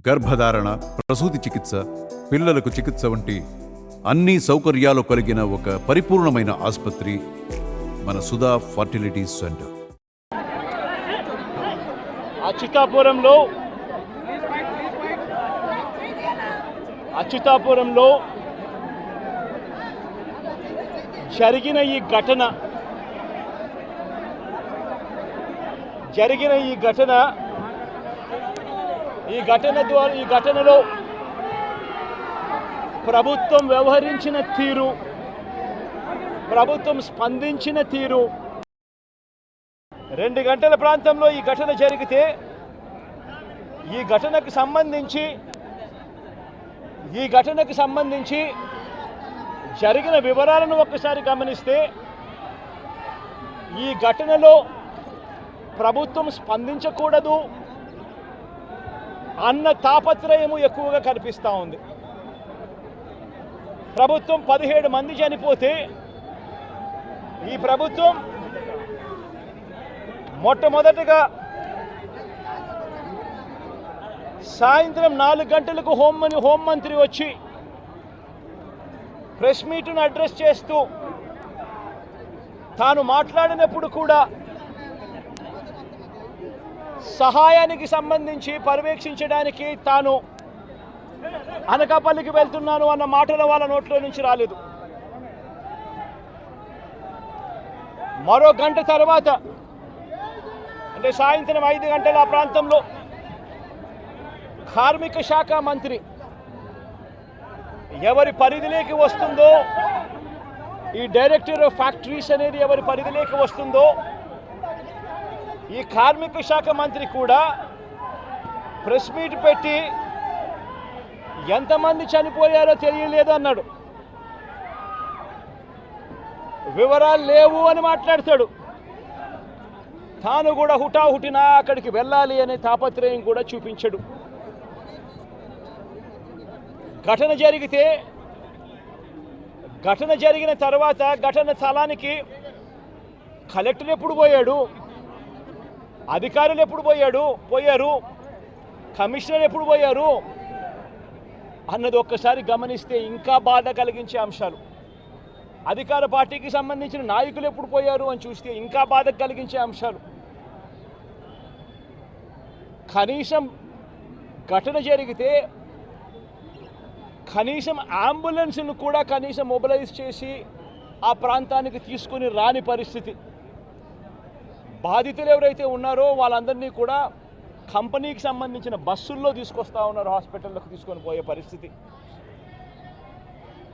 గర్భధారణ, ప్రసూతి చికిత్స, పిల్లలకు చికిత్స వంటి అన్ని సౌకర్యాలు కలిగిన ఒక పరిపూర్ణమైన ఆసుపత్రి మన సుధా ఫర్టిలిటీ సెంటర్. అచ్యుతాపురంలో జరిగిన ఈ ఘటనలో ప్రభుత్వం వ్యవహరించిన తీరు, ప్రభుత్వం స్పందించిన తీరు, 2 గంటల ప్రాంతంలో ఈ ఘటన జరిగితే ఈ ఘటనకు సంబంధించి జరిగిన వివరాలను ఒక్కసారి గమనిస్తే ఈ ఘటనలో ప్రభుత్వం స్పందించకూడదు అన్న తాపత్రయము ఎక్కువగా కనిపిస్తూ ఉంది. ప్రభుత్వం 17 మంది చనిపోతే ఈ ప్రభుత్వం మొట్టమొదటగా సాయంత్రం 4 గంటలకు హోంమంత్రి వచ్చి ప్రెస్ మీట్ను అడ్రస్ చేస్తూ తాను మాట్లాడినప్పుడు కూడా సహాయానికి సంబంధించి పర్యవేక్షించడానికి తాను అనకాపల్లికి వెళ్తున్నాను అన్న మాటలు వాళ్ళ నోట్లో నుంచి రాలేదు. మరో గంట తర్వాత అంటే సాయంత్రం 5 గంటల ఆ ప్రాంతంలో కార్మిక శాఖ మంత్రి ఎవరి పరిధిలోకి వస్తుందో, ఈ డైరెక్టర్ ఆఫ్ ఫ్యాక్టరీస్ అనేది ఎవరి పరిధిలోకి వస్తుందో, ఈ కార్మిక శాఖ మంత్రి కూడా ప్రెస్ మీట్ పెట్టి ఎంతమంది చనిపోయారో తెలియలేదు అన్నాడు. వివరాలు లేవు అని మాట్లాడతాడు. తాను కూడా హుటాహుటిన అక్కడికి వెళ్ళాలి అనే తాపత్రయం కూడా చూపించడు. ఘటన జరిగిన తర్వాత ఘటన స్థలానికి కలెక్టర్ ఎప్పుడు పోయాడు, అధికారులు ఎప్పుడు పోయారు, కమిషనర్ ఎప్పుడు పోయారు అన్నది ఒక్కసారి గమనిస్తే ఇంకా బాధ కలిగించే అంశాలు. అధికార పార్టీకి సంబంధించిన నాయకులు ఎప్పుడు పోయారు అని చూస్తే ఇంకా బాధ కలిగించే అంశాలు. కనీసం ఘటన జరిగితే కనీసం అంబులెన్స్ను కూడా కనీసం మొబిలైజ్ చేసి ఆ ప్రాంతానికి తీసుకుని రాని పరిస్థితి. బాధితులు ఎవరైతే ఉన్నారో వాళ్ళందరినీ కూడా కంపెనీకి సంబంధించిన బస్సుల్లో తీసుకొస్తా ఉన్నారు, హాస్పిటల్లోకి తీసుకొని పోయే పరిస్థితి.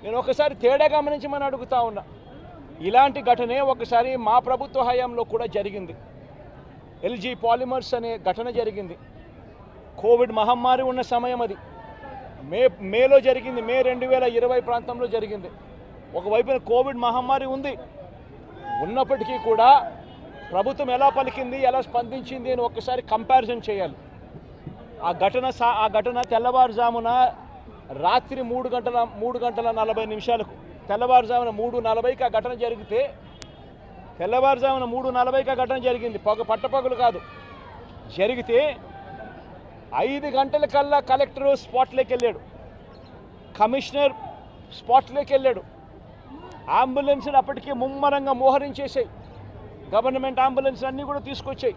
నేను ఒకసారి తేడా గమనించమని అడుగుతా ఉన్నా. ఇలాంటి ఘటనే ఒకసారి మా ప్రభుత్వ హయాంలో కూడా జరిగింది. ఎల్జీ పాలిమర్స్ అనే ఘటన జరిగింది. కోవిడ్ మహమ్మారి ఉన్న సమయం అది. మేలో జరిగింది, మే 2020 ప్రాంతంలో జరిగింది. ఒకవైపున కోవిడ్ మహమ్మారి ఉన్నప్పటికీ కూడా ప్రభుత్వం ఎలా పలికింది, ఎలా స్పందించింది అని ఒక్కసారి కంపారిజన్ చేయాలి. ఆ ఘటన తెల్లవారుజామున రాత్రి 3:40 తెల్లవారుజామున 3:40కి ఆ ఘటన జరిగితే, తెల్లవారుజామున 3:40కి ఆ ఘటన జరిగింది, పట్టపగలు కాదు. జరిగితే 5 గంటలకల్లా కలెక్టర్ స్పాట్లోకి వెళ్ళాడు, కమిషనర్ స్పాట్లోకి వెళ్ళాడు. అంబులెన్స్లు అప్పటికే ముమ్మరంగా మోహరించేసాయి. గవర్నమెంట్ అంబులెన్స్ అన్నీ కూడా తీసుకొచ్చాయి.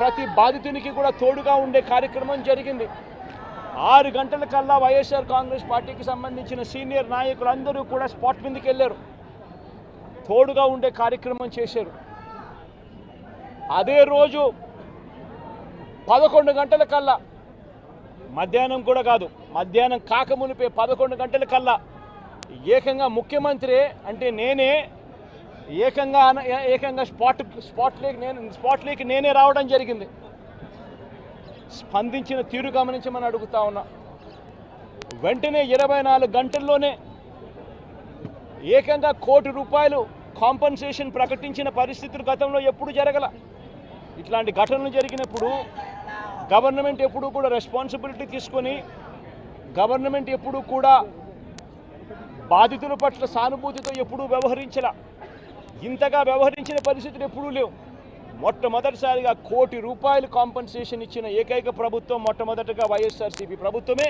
ప్రతి బాధితునికి కూడా తోడుగా ఉండే కార్యక్రమం జరిగింది. 6 గంటలకల్లా వైఎస్ఆర్ కాంగ్రెస్ పార్టీకి సంబంధించిన సీనియర్ నాయకులందరూ కూడా స్పాట్ మీదకి వెళ్ళారు, తోడుగా ఉండే కార్యక్రమం చేశారు. అదే రోజు 11 గంటలకల్లా, మధ్యాహ్నం కూడా కాదు, మధ్యాహ్నం కాకమునిపే 11 గంటలకల్లా ఏకంగా ముఖ్యమంత్రి అంటే నేనే ఏకంగా స్పాట్లోకి నేనే రావడం జరిగింది. స్పందించిన తీరు గమనించమని అడుగుతా ఉన్నా. వెంటనే 24 గంటల్లోనే ఏకంగా ₹1 కోటి కాంపన్సేషన్ ప్రకటించిన పరిస్థితులు గతంలో ఎప్పుడు జరగల. ఇట్లాంటి ఘటనలు జరిగినప్పుడు గవర్నమెంట్ ఎప్పుడూ కూడా రెస్పాన్సిబిలిటీ తీసుకొని, గవర్నమెంట్ ఎప్పుడూ కూడా బాధితుల పట్ల సానుభూతితో ఎప్పుడూ వ్యవహరించలా. ఇంతగా వ్యవహరించిన పరిస్థితులు ఎప్పుడూ లేవు. మొట్టమొదటిసారిగా ₹1 కోటి కాంపన్సేషన్ ఇచ్చిన ఏకైక ప్రభుత్వం మొట్టమొదటగా వైఎస్ఆర్సీపీ ప్రభుత్వమే.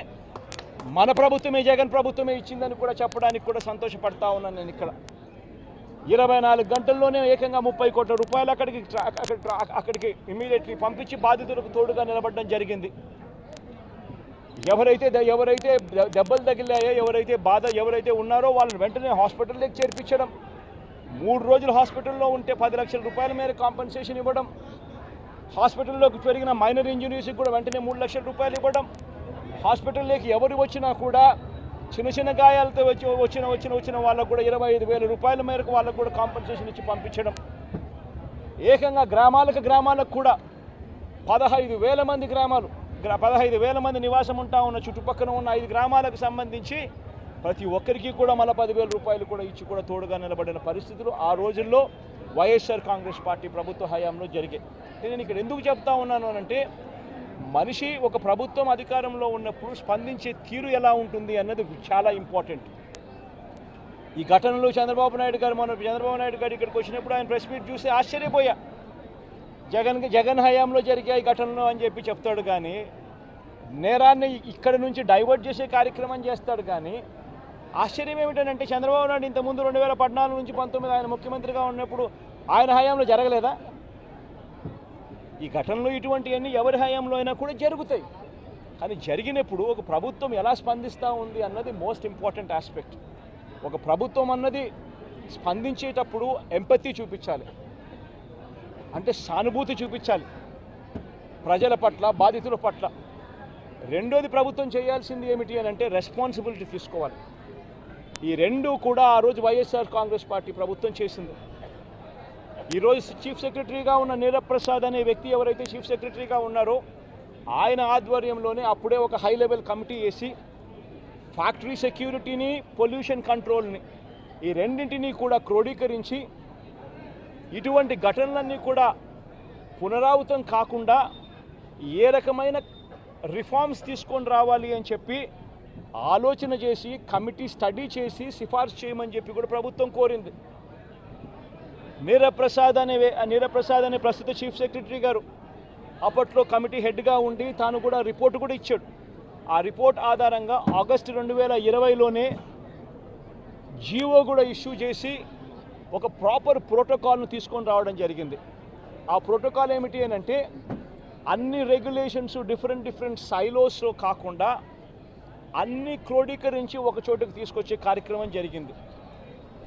మన ప్రభుత్వమే, జగన్ ప్రభుత్వమే ఇచ్చిందని కూడా చెప్పడానికి కూడా సంతోషపడతా ఉన్నాను నేను. ఇక్కడ 24 గంటల్లోనే ఏకంగా ₹30 కోట్ల అక్కడికి ఇమీడియట్లీ పంపించి బాధితులకు తోడుగా నిలబడడం జరిగింది. ఎవరైతే దెబ్బలు తగిలాయో, ఎవరైతే ఉన్నారో వాళ్ళని వెంటనే హాస్పిటల్లోకి చేర్పించడం, 3 రోజులు హాస్పిటల్లో ఉంటే ₹10 లక్షల మేర కాంపన్సేషన్ ఇవ్వడం, హాస్పిటల్లోకి పెరిగిన మైనర్ ఇంజురీస్కి కూడా వెంటనే ₹3 లక్షలు ఇవ్వడం, హాస్పిటల్లోకి ఎవరు వచ్చినా కూడా చిన్న గాయాలతో వచ్చిన వాళ్ళకు కూడా ₹25,000 మేరకు వాళ్ళకు కూడా కాంపన్సేషన్ ఇచ్చి పంపించడం. ఏకంగా గ్రామాలకు కూడా 15,000 మంది 15,000 మంది నివాసం ఉంటా ఉన్న చుట్టుపక్కల ఉన్న 5 గ్రామాలకు సంబంధించి ప్రతి ఒక్కరికి కూడా మళ్ళీ ₹10,000 కూడా ఇచ్చి కూడా తోడుగా నిలబడిన పరిస్థితులు ఆ రోజుల్లో వైఎస్ఆర్ కాంగ్రెస్ పార్టీ ప్రభుత్వ హయాంలో జరిగాయి. నేను ఇక్కడ ఎందుకు చెప్తా ఉన్నాను అంటే, మనిషి ఒక ప్రభుత్వం అధికారంలో ఉన్నప్పుడు స్పందించే తీరు ఎలా ఉంటుంది అన్నది చాలా ఇంపార్టెంట్. ఈ ఘటనలో చంద్రబాబు నాయుడు గారు ఇక్కడికి వచ్చినప్పుడు ఆయన ప్రెస్ మీట్ చూసి ఆశ్చర్యపోయా. జగన్ హయాంలో జరిగాయి ఘటనలు అని చెప్పి చెప్తాడు, కానీ నేరాన్ని ఇక్కడ నుంచి డైవర్ట్ చేసే కార్యక్రమం చేస్తాడు. కానీ ఆశ్చర్యం ఏమిటంటే, చంద్రబాబు నాయుడు ఇంతకుముందు 2014 నుంచి 19 ఆయన ముఖ్యమంత్రిగా ఉన్నప్పుడు ఆయన హయాంలో జరగలేదా? ఈ ఘటనలు ఇటువంటివన్నీ ఎవరి హయాంలో అయినా కూడా జరుగుతాయి. కానీ జరిగినప్పుడు ఒక ప్రభుత్వం ఎలా స్పందిస్తూ ఉంది అన్నది మోస్ట్ ఇంపార్టెంట్ ఆస్పెక్ట్. ఒక ప్రభుత్వం అన్నది స్పందించేటప్పుడు ఎంపతి చూపించాలి, అంటే సానుభూతి చూపించాలి ప్రజల పట్ల, బాధితుల పట్ల. రెండోది ప్రభుత్వం చేయాల్సింది ఏమిటి అని అంటే రెస్పాన్సిబిలిటీ తీసుకోవాలి. ఈ రెండు కూడా ఆ రోజు వైఎస్ఆర్ కాంగ్రెస్ పార్టీ ప్రభుత్వం చేసింది. ఈరోజు చీఫ్ సెక్రటరీగా ఉన్న నీరబ్ ప్రసాద్ అనే వ్యక్తి ఎవరైతే చీఫ్ సెక్రటరీగా ఉన్నారో ఆయన ఆధ్వర్యంలోనే అప్పుడే ఒక హై లెవెల్ కమిటీ వేసి ఫ్యాక్టరీ సెక్యూరిటీని, పొల్యూషన్ కంట్రోల్ని, ఈ రెండింటినీ కూడా క్రోడీకరించి ఇటువంటి ఘటనలన్నీ కూడా పునరావృతం కాకుండా ఏ రకమైన రిఫార్మ్స్ తీసుకొని రావాలి అని చెప్పి ఆలోచన చేసి కమిటీ స్టడీ చేసి సిఫార్సు చేయమని చెప్పి కూడా ప్రభుత్వం కోరింది. నీరబ్ ప్రసాద్ అనే ప్రస్తుత చీఫ్ సెక్రటరీ గారు అప్పట్లో కమిటీ హెడ్గా ఉండి తాను కూడా రిపోర్ట్ కూడా ఇచ్చాడు. ఆ రిపోర్ట్ ఆధారంగా ఆగస్టు 2020లోనే జీవో కూడా ఇష్యూ చేసి ఒక ప్రాపర్ ప్రోటోకాల్ను తీసుకొని రావడం జరిగింది. ఆ ప్రోటోకాల్ ఏమిటి అని అంటే, అన్ని రెగ్యులేషన్స్ డిఫరెంట్ సైలోస్లో కాకుండా అన్ని క్రోడీకరించి ఒక చోటుకు తీసుకొచ్చే కార్యక్రమం జరిగింది.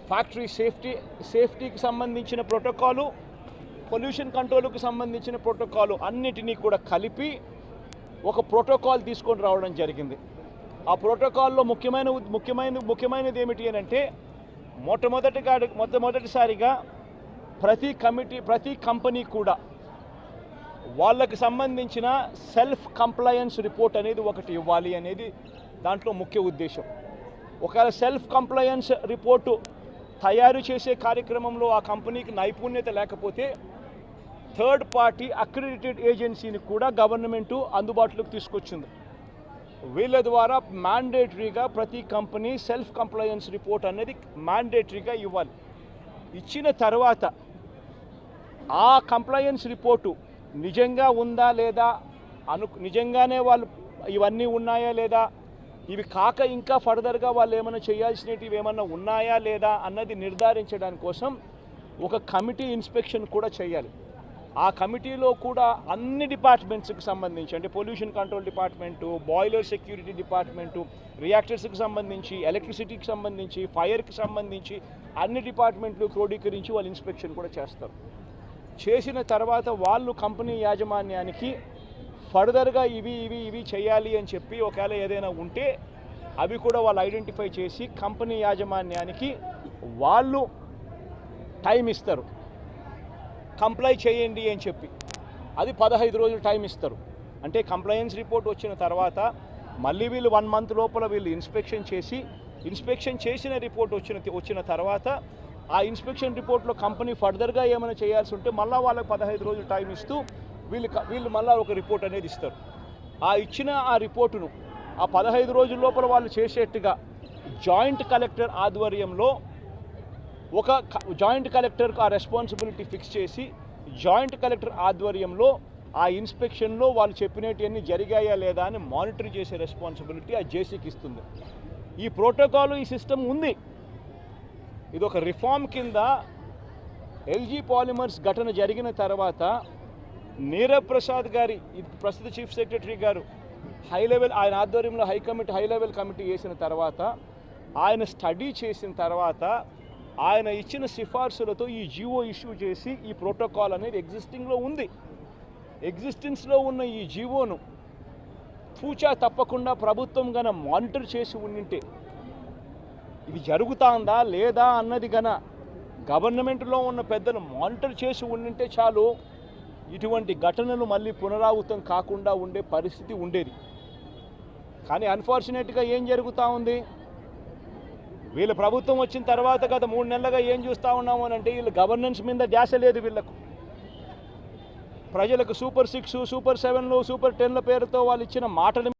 ఫ్యాక్టరీ సేఫ్టీకి సంబంధించిన ప్రోటోకాలు, పొల్యూషన్ కంట్రోల్కి సంబంధించిన ప్రోటోకాలు అన్నిటినీ కూడా కలిపి ఒక ప్రోటోకాల్ తీసుకొని రావడం జరిగింది. ఆ ప్రోటోకాల్లో ముఖ్యమైనది ఏమిటి అని అంటే, మొట్టమొదటిసారిగా ప్రతి కంపెనీ కూడా వాళ్ళకి సంబంధించిన సెల్ఫ్ కంప్లయన్స్ రిపోర్ట్ అనేది ఒకటి ఇవ్వాలి అనేది దాంట్లో ముఖ్య ఉద్దేశం. ఒకవేళ సెల్ఫ్ కంప్లయన్స్ రిపోర్టు తయారు చేసే కార్యక్రమంలో ఆ కంపెనీకి నైపుణ్యత లేకపోతే థర్డ్ పార్టీ అక్రిడిటెడ్ ఏజెన్సీని కూడా గవర్నమెంటు అందుబాటులోకి తీసుకొచ్చింది. వీళ్ళ ద్వారా మ్యాండేటరీగా ప్రతి కంపెనీ సెల్ఫ్ కంప్లయన్స్ రిపోర్ట్ అనేది మ్యాండేటరీగా ఇవ్వాలి. ఇచ్చిన తర్వాత ఆ కంప్లయన్స్ రిపోర్టు నిజంగా ఉందా లేదా, నిజంగానే వాళ్ళు ఇవన్నీ ఉన్నాయా లేదా, ఇవి కాక ఇంకా ఫర్దర్గా వాళ్ళు ఏమైనా చేయాల్సినవి ఏమన్నా ఉన్నాయా లేదా అన్నది నిర్ధారించడానికి కోసం ఒక కమిటీ ఇన్స్పెక్షన్ కూడా చేయాలి. ఆ కమిటీలో కూడా అన్ని డిపార్ట్మెంట్స్కి సంబంధించి, అంటే pollution control department, boiler security department, రియాక్టర్స్కి సంబంధించి, ఎలక్ట్రిసిటీకి సంబంధించి, ఫైర్కి సంబంధించి అన్ని డిపార్ట్మెంట్లు క్రోడీకరించి వాళ్ళు ఇన్స్పెక్షన్ కూడా చేస్తారు. చేసిన తర్వాత వాళ్ళు కంపెనీ యాజమాన్యానికి ఫర్దర్గా ఇవి చేయాలి అని చెప్పి ఒకవేళ ఏదైనా ఉంటే అవి కూడా వాళ్ళు ఐడెంటిఫై చేసి కంపెనీ యాజమాన్యానికి వాళ్ళు టైం ఇస్తారు, కంప్లై చేయండి అని చెప్పి. అది 15 రోజులు టైం ఇస్తారు. అంటే కంప్లయన్స్ రిపోర్ట్ వచ్చిన తర్వాత మళ్ళీ వీళ్ళు 1 మంత్ లోపల వీళ్ళు ఇన్స్పెక్షన్ చేసిన రిపోర్ట్ వచ్చిన తర్వాత ఆ ఇన్స్పెక్షన్ రిపోర్ట్లో కంపెనీ ఫర్దర్గా ఏమైనా చేయాల్సి ఉంటే మళ్ళీ వాళ్ళకి 15 రోజులు టైం ఇస్తూ వీళ్ళు మళ్ళీ ఒక రిపోర్ట్ అనేది ఇస్తారు. ఆ రిపోర్టును ఆ 15 రోజుల లోపల వాళ్ళు చేసేట్టుగా జాయింట్ కలెక్టర్ ఆధ్వర్యంలో ఒక జాయింట్ కలెక్టర్కు ఆ రెస్పాన్సిబిలిటీ ఫిక్స్ చేసి జాయింట్ కలెక్టర్ ఆధ్వర్యంలో ఆ ఇన్స్పెక్షన్లో వాళ్ళు చెప్పినవన్నీ జరిగాయా లేదా అని మానిటర్ చేసే రెస్పాన్సిబిలిటీ ఆ జేసీకి ఇస్తుంది. ఈ ప్రోటోకాల్, ఈ సిస్టమ్ ఉంది. ఇది ఒక రిఫార్మ్ కింద ఎల్జీ పాలిమర్స్ ఘటన జరిగిన తర్వాత నీరబ్ ప్రసాద్ గారి ప్రస్తుత చీఫ్ సెక్రటరీ గారు ఆయన ఆధ్వర్యంలో హై లెవెల్ కమిటీ వేసిన తర్వాత, ఆయన స్టడీ చేసిన తర్వాత, ఆయన ఇచ్చిన సిఫార్సులతో ఈ జీవో ఇష్యూ చేసి ఈ ప్రోటోకాల్ అనేది ఎగ్జిస్టింగ్లో ఉంది. ఎగ్జిస్టెన్స్లో ఉన్న ఈ జీవోను తూచా తప్పకుండా ప్రభుత్వం గన మానిటర్ చేసి ఉండింటే, ఇది జరుగుతుందా లేదా అన్నది గన గవర్నమెంట్లో ఉన్న పెద్దలు మానిటర్ చేసి ఉండింటే చాలు, ఇటువంటి ఘటనలు మళ్ళీ పునరావృతం కాకుండా ఉండే పరిస్థితి ఉండేది. కానీ అన్ఫార్చునేట్గా ఏం జరుగుతూ ఉంది, వీళ్ళ ప్రభుత్వం వచ్చిన తర్వాత గత 3 నెలలుగా ఏం చూస్తూ ఉన్నాము అని అంటే, వీళ్ళ గవర్నెన్స్ మీద ధ్యాస లేదు. వీళ్ళకు ప్రజలకు సూపర్ 6, సూపర్ 7లు, సూపర్ 10ల పేరుతో వాళ్ళు ఇచ్చిన మాటల